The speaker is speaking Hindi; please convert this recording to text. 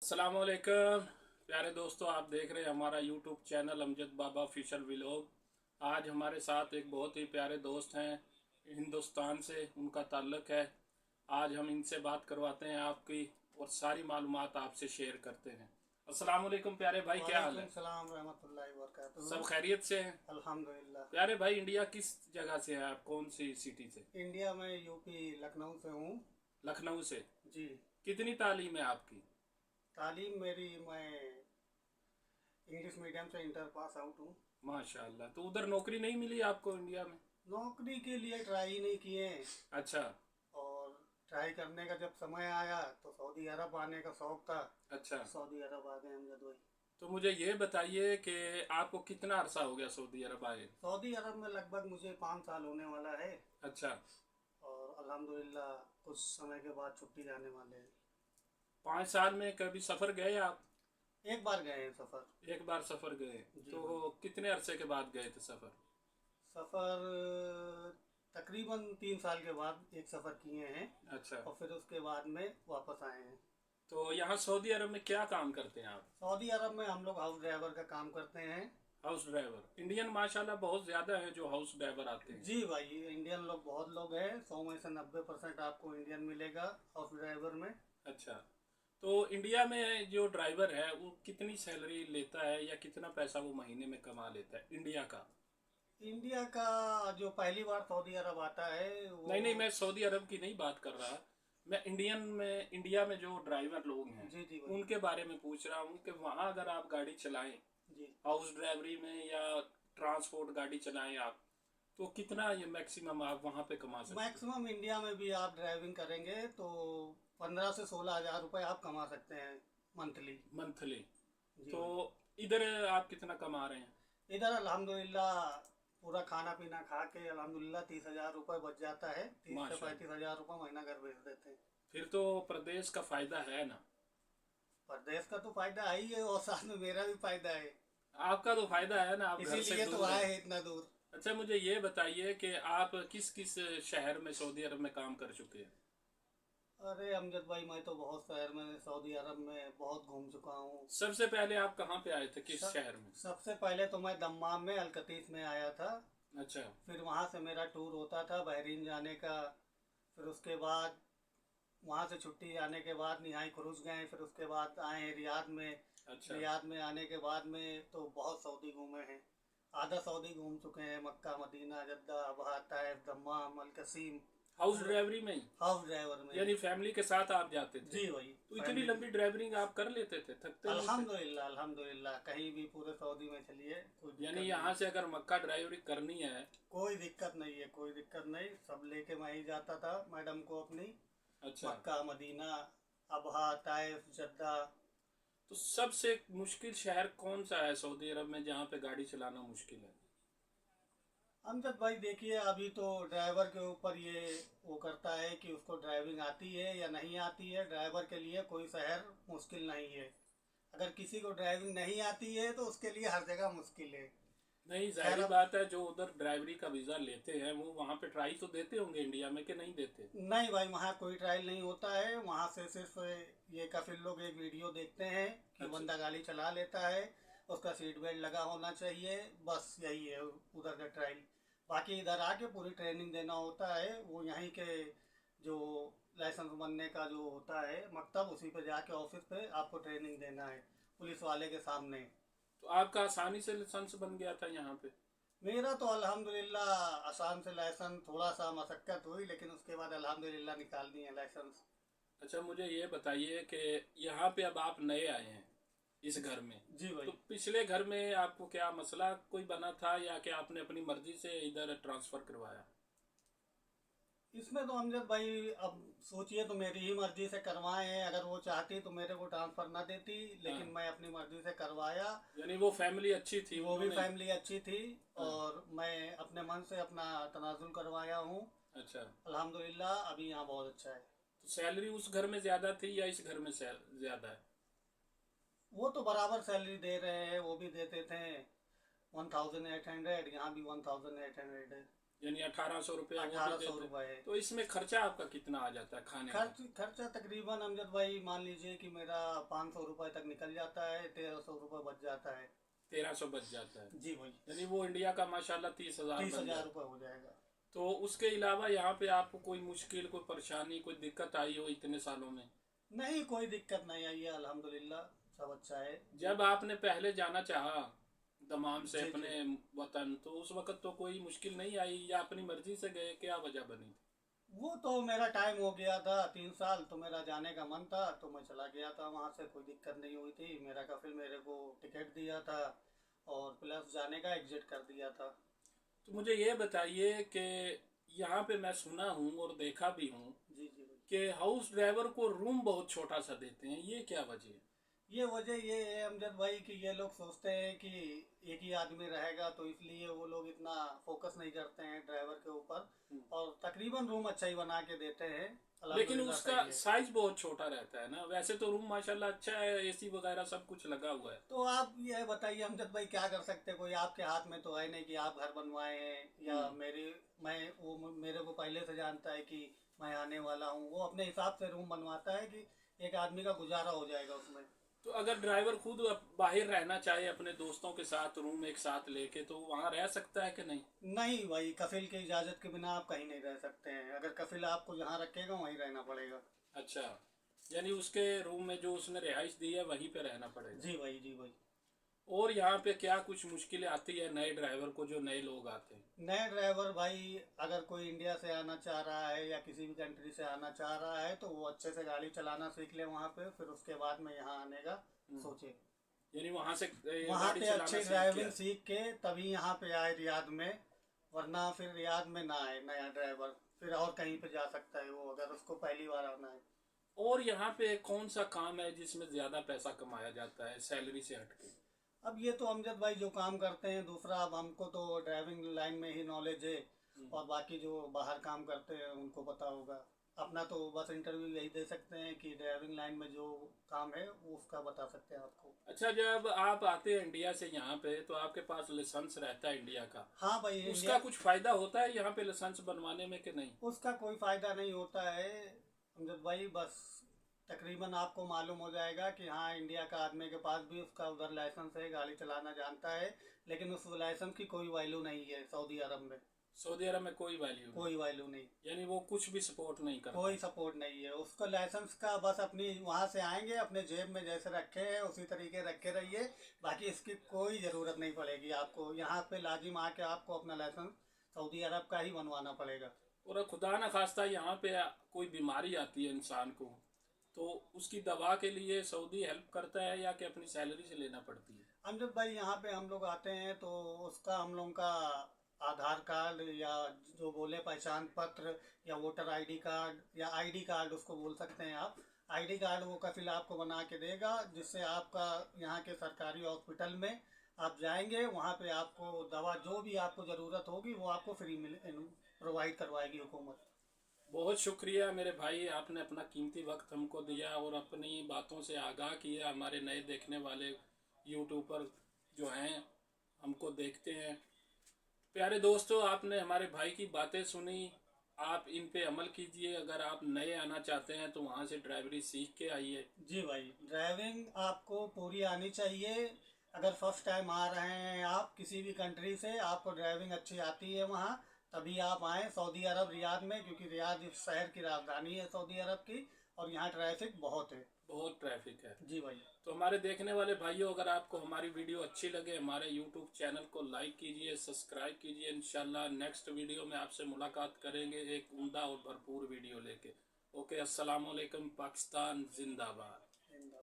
अस्सलामुअलैकुम प्यारे दोस्तों, आप देख रहे हैं हमारा यूट्यूब चैनल अमजद बाबा ऑफिशियल व्लॉग। आज हमारे साथ एक बहुत ही प्यारे दोस्त हैं, हिंदुस्तान से उनका ताल्लुक़ है। आज हम इनसे बात करवाते हैं आपकी और सारी मालूमात आपसे शेयर करते हैं। अस्सलामुअलैकुम प्यारे भाई, क्या हाल है? वालेकुम सलाम रहमतुल्लाहि व सब बरकातुहू। खैरियत से हैं? अल्हम्दुलिल्लाह। प्यारे भाई, इंडिया किस जगह से हैं आप? कौन सी सिटी से? इंडिया में यूपी लखनऊ से हूँ। लखनऊ से। जी। कितनी तालीम है आपकी? तालीम मेरी, मैं इंग्लिश मीडियम से इंटर पास आउट हूँ। माशाल्लाह। तो उधर नौकरी नहीं मिली आपको इंडिया में? नौकरी के लिए ट्राई नहीं किए, अच्छा। और ट्राई करने का जब समय आया तो सऊदी अरब आने का शौक था। अच्छा, सऊदी अरब आ गए हम जब वही। तो मुझे ये बताइए कि आपको कितना अरसा हो गया सऊदी अरब आए? सऊदी अरब में लगभग मुझे 5 साल होने वाला है। अच्छा। और अल्हम्दुलिल्लाह कुछ समय के बाद छुट्टी जाने वाले हैं। 5 साल में कभी सफ़र गए आप? एक बार गए हैं सफ़र। एक बार सफ़र गए? जी भाई। तो कितने अरसे के बाद गए थे सफ़र? सफ़र तकरीबन 3 साल के बाद एक सफ़र किए हैं। अच्छा। और फिर उसके बाद में वापस आए हैं। तो यहाँ सऊदी अरब में क्या काम करते हैं आप? सऊदी अरब में हम लोग हाउस ड्राइवर का काम करते हैं। House driver. इंडियन माशाल्लाह बहुत ज़्यादा हैं जो हाउस ड्राइवर आते हैं। जी भाई, इंडियन लोग बहुत लोग हैं। 100 में से 90% आपको इंडियन मिलेगा हाउस ड्राइवर में। अच्छा। तो इंडिया में जो ड्राइवर है वो कितनी सैलरी लेता है या कितना पैसा वो महीने में कमा लेता है इंडिया का? इंडिया का जो पहली बार सऊदी अरब आता है वो। नहीं नहीं, मैं सऊदी अरब की नहीं बात कर रहा। मैं इंडिया में जो ड्राइवर लोग हैं जी जी भाई। उनके बारे में पूछ रहा हूँ कि वहाँ अगर आप गाड़ी चलाएं, जी। हाउस ड्राइवरी में या ट्रांसपोर्ट गाड़ी चलाएं आप, तो कितना ये मैक्सिमम आप वहाँ पे कमा सकते हैं? मैक्सिमम इंडिया में भी आप ड्राइविंग करेंगे तो 15 से 16 हज़ार रुपये आप कमा सकते हैं मंथली। मंथली? जी तो भाई। इधर आप कितना कमा रहे हैं? इधर अल्हम्दुलिल्लाह पूरा खाना पीना खा के अल्हम्दुलिल्लाह 30 हज़ार रुपये बच जाता है। 30 से 35 माशाल्लाह। हज़ार रुपये महीना घर भेज देते हैं। फिर तो प्रदेश का फायदा है ना? परदेश का तो फायदा है ही है, और साथ में मेरा भी फायदा है। आपका तो फायदा है ना, आप घर से इसीलिए तो दूर आए हैं। हैं इतना दूर। अच्छा, मुझे ये बताइए कि आप किस किस शहर में सऊदी अरब में काम कर चुके हैं? अरे अमजद भाई, मैं तो बहुत शहर में सऊदी अरब में बहुत घूम चुका हूँ। सबसे पहले आप कहाँ पे आए थे, किस सब शहर में? सबसे पहले तो मैं दम्माम में अलकतीस में आया था। अच्छा। फिर वहाँ से मेरा टूर होता था बहरीन जाने का। फिर उसके बाद वहाँ से छुट्टी आने के बाद निहाई खुरूज गए। फिर उसके बाद आए हैं रियाद में। अच्छा। रियाद में आने के बाद में तो बहुत सऊदी घूमे हैं। आधा सऊदी घूम चुके हैं, Mecca Medina Jeddah Abha Taif Dammam Al Qassim. House पूरा ड्राइवरी में ही? हाउस ड्राइवर में ही। यानी फैमिली के साथ आप जाते थे? जी भाई। तो इतनी फैमिली लंबी ड्राइवरिंग आप कर लेते थे, थकते नहीं थे? अल्हम्दुलिल्लाह अल्हम्दुलिल्लाह, कहीं भी पूरे सऊदी में चलिए कोई यानी दिक्कत नहीं यहाँ है। से अगर मक्का ड्राइवरी करनी है? कोई दिक्कत नहीं है, कोई दिक्कत नहीं। सब लेके मैं ही जाता था मैडम को अपनी। अच्छा। Mecca Medina Abha Taif Jeddah. तो सबसे मुश्किल शहर कौन सा है सऊदी अरब में जहाँ पे गाड़ी चलाना मुश्किल है? अमजद भाई देखिए, अभी तो ड्राइवर के ऊपर ये वो करता है कि उसको ड्राइविंग आती है या नहीं आती है। ड्राइवर के लिए कोई शहर मुश्किल नहीं है। अगर किसी को ड्राइविंग नहीं आती है तो उसके लिए हर जगह मुश्किल है। नहीं, खैर जाहिर अब। बात है, जो उधर ड्राइवरी का वीज़ा लेते हैं वो वहाँ पे ट्राई तो देते होंगे इंडिया में, कि नहीं देते? नहीं भाई, वहाँ कोई ट्रायल नहीं होता है। वहाँ से सिर्फ ये काफिर लोग एक वीडियो देखते हैं कि अच्छा। बंदा गाड़ी चला लेता है, उसका सीट बेल्ट लगा होना चाहिए, बस यही है उधर का ट्रायल। बाकी इधर आके पूरी ट्रेनिंग देना होता है। वो यहीं के जो लाइसेंस बनने का जो होता है मकतब, उसी पे जाके ऑफिस पे आपको ट्रेनिंग देना है पुलिस वाले के सामने। तो आपका आसानी से लाइसेंस बन गया था यहाँ पे? मेरा तो अल्हम्दुलिल्लाह आसान से लाइसेंस, थोड़ा सा मशक्क़त हुई लेकिन उसके बाद अल्हम्दुलिल्लाह निकाल दिए लाइसेंस। अच्छा, मुझे ये बताइए कि यहाँ पे अब आप नए आए हैं इस घर में, जी तो भाई। पिछले घर में आपको क्या मसला कोई बना था या कि आपने अपनी मर्जी से इधर ट्रांसफ़र करवाया? इसमें तो अमजद भाई, अब सोचिए तो मेरी ही मर्जी से करवाए हैं। अगर वो चाहती तो मेरे को ट्रांसफ़र ना देती, लेकिन हाँ। मैं अपनी मर्जी से करवाया। यानी वो फैमिली अच्छी थी, वो भी उन्होंने? फैमिली अच्छी थी। हाँ। और मैं अपने मन से अपना तनाजुल करवाया हूँ। अच्छा। अल्हम्दुलिल्लाह अभी यहाँ बहुत अच्छा है। तो सैलरी उस घर में ज़्यादा थी या इस घर में ज़्यादा है? वो तो बराबर सैलरी दे रहे हैं, वो भी देते थे 1800, यहाँ भी 1800 है। यानी 1800 रुपये वो भी 1800 देते हैं। रुपये। तो इसमें खर्चा आपका कितना आ जाता है खाने का? खर्चा तकरीबन अमजद भाई मान लीजिए कि मेरा 500 रुपये तक निकल जाता है, 1300 रुपये बच जाता है। 1300 बच जाता है जी भाई। यानी वो इंडिया का माशाल्लाह 30,000 बन 30,000 जाता है। रुपये हो जाएगा। तो उसके अलावा यहाँ पे आपको कोई मुश्किल, कोई परेशानी, कोई दिक्कत आई हो इतने सालों में? नहीं, कोई दिक्कत नहीं आई है, अल्हम्दुलिल्लाह सब अच्छा है। जब आपने पहले जाना चाहा दमाम से जी, अपने वतन, तो उस वक्त तो कोई मुश्किल नहीं आई या अपनी मर्जी से गए, क्या वजह बनी थी? वो तो मेरा टाइम हो गया था 3 साल, तो मेरा जाने का मन था तो मैं चला गया था वहाँ से, कोई दिक्कत नहीं हुई थी। मेरा कफिल मेरे को टिकट दिया था और प्लस जाने का एग्जिट कर दिया था। तो मुझे ये बताइए कि यहाँ पे मैं सुना हूँ और देखा भी हूँ जी जी भाई। कि हाउस ड्राइवर को रूम बहुत छोटा सा देते हैं, ये क्या वजह है? ये वजह ये है अमजद भाई कि ये लोग सोचते हैं कि एक ही आदमी रहेगा, तो इसलिए वो लोग इतना फोकस नहीं करते हैं ड्राइवर के ऊपर, और तकरीबन रूम अच्छा ही बना के देते हैं। लेकिन अल्हम्दुलिल्लाह उसका सही है। साइज बहुत छोटा रहता है ना। वैसे तो रूम माशाल्लाह अच्छा है, एसी वगैरह सब कुछ लगा हुआ है। तो आप ये बताइए अमजद भाई, क्या कर सकते हैं? कोई आपके हाथ में तो है नहीं कि आप घर बनवाए हैं या मेरे को पहले से जानता है कि मैं आने वाला हूँ, वो अपने हिसाब से रूम बनवाता है कि एक आदमी का गुजारा हो जाएगा उसमें। तो अगर ड्राइवर खुद बाहर रहना चाहे अपने दोस्तों के साथ रूम एक साथ लेके, तो वहाँ रह सकता है कि नहीं? नहीं भाई, कफिल की इजाज़त के बिना आप कहीं नहीं रह सकते हैं। अगर कफिल आपको जहाँ रखेगा वहीं रहना पड़ेगा। अच्छा, यानी उसके रूम में जो उसने रिहाइश दी है वहीं पे रहना पड़ेगा। जी भाई, जी भाई। और यहाँ पे क्या कुछ मुश्किलें आती है नए ड्राइवर को, जो नए लोग आते हैं? नए ड्राइवर भाई, अगर कोई इंडिया से आना चाह रहा है या किसी भी कंट्री से आना चाह रहा है तो वो अच्छे से गाड़ी चलाना सीख ले वहाँ पे, फिर उसके बाद में यहाँ आने का सोचे। यानी वहाँ से वहाँ गाड़ी पे चलाना अच्छी सीख ड्राइविंग के सीख के तभी यहाँ पे आए रियाद में, वरना फिर रियाद में ना आए नया ड्राइवर, फिर और कहीं पे जा सकता है वो, अगर उसको पहली बार आना है। और यहाँ पे कौन सा काम है जिसमें ज्यादा पैसा कमाया जाता है सैलरी से हटके? अब ये तो अमजद भाई जो काम करते हैं दूसरा, अब हमको तो ड्राइविंग लाइन में ही नॉलेज है, और बाकी जो बाहर काम करते हैं उनको पता होगा। अपना तो बस इंटरव्यू यही दे सकते हैं कि ड्राइविंग लाइन में जो काम है वो उसका बता सकते हैं आपको। अच्छा, जब आप आते हैं इंडिया से यहाँ पे तो आपके पास लाइसेंस रहता है इंडिया का, हाँ भाई, उसका कुछ फायदा होता है यहाँ पे लाइसेंस बनवाने में कि नहीं? उसका कोई फ़ायदा नहीं होता है अमजद भाई। बस तकरीबन आपको मालूम हो जाएगा कि हाँ, इंडिया का आदमी के पास भी उसका उधर लाइसेंस है, गाड़ी चलाना जानता है, लेकिन उस लाइसेंस की कोई वैल्यू नहीं है सऊदी अरब में। सऊदी अरब में कोई वैल्यू नहीं, कोई वैल्यू नहीं, यानी वो कुछ भी सपोर्ट नहीं करता? कोई सपोर्ट नहीं है उसका लाइसेंस का। बस अपनी वहाँ से आएंगे, अपने जेब में जैसे रखे हैं उसी तरीके रखे रहिए, बाकी इसकी कोई ज़रूरत नहीं पड़ेगी आपको। यहाँ पे लाजिम आके आपको अपना लाइसेंस सऊदी अरब का ही बनवाना पड़ेगा। और खुदा न खास्ता यहाँ पे कोई बीमारी आती है इंसान को, तो उसकी दवा के लिए सऊदी हेल्प करता है या कि अपनी सैलरी से लेना पड़ती है? अमजद भाई, यहाँ पे हम लोग आते हैं तो उसका हम लोग का आधार कार्ड या जो बोले पहचान पत्र या वोटर आईडी कार्ड या आईडी कार्ड उसको बोल सकते हैं आप, आईडी कार्ड वो कफिल आपको बना के देगा, जिससे आपका यहाँ के सरकारी हॉस्पिटल में आप जाएंगे, वहाँ पे आपको दवा जो भी आपको ज़रूरत होगी वो आपको फ्री प्रोवाइड करवाएगी हुकूमत। बहुत शुक्रिया मेरे भाई, आपने अपना कीमती वक्त हमको दिया और अपनी बातों से आगाह किया। हमारे नए देखने वाले यूट्यूबर जो हैं हमको देखते हैं। प्यारे दोस्तों, आपने हमारे भाई की बातें सुनी, आप इन पे अमल कीजिए। अगर आप नए आना चाहते हैं तो वहाँ से ड्राइवरी सीख के आइए। जी भाई, ड्राइविंग आपको पूरी आनी चाहिए। अगर फर्स्ट टाइम आ रहे हैं आप किसी भी कंट्री से, आपको ड्राइविंग अच्छी आती है वहाँ, तभी आप आएँ सऊदी अरब रियाद में, क्योंकि रियाद इस शहर की राजधानी है सऊदी अरब की, और यहाँ ट्रैफिक बहुत है। बहुत ट्रैफिक है। जी भाई। तो हमारे देखने वाले भाइयों, अगर आपको हमारी वीडियो अच्छी लगे, हमारे यूट्यूब चैनल को लाइक कीजिए, सब्सक्राइब कीजिए। इंशाल्लाह नेक्स्ट वीडियो में आपसे मुलाकात करेंगे एक उम्दा और भरपूर वीडियो लेके। ओके, अस्सलाम वालेकुम, पाकिस्तान जिंदाबाद।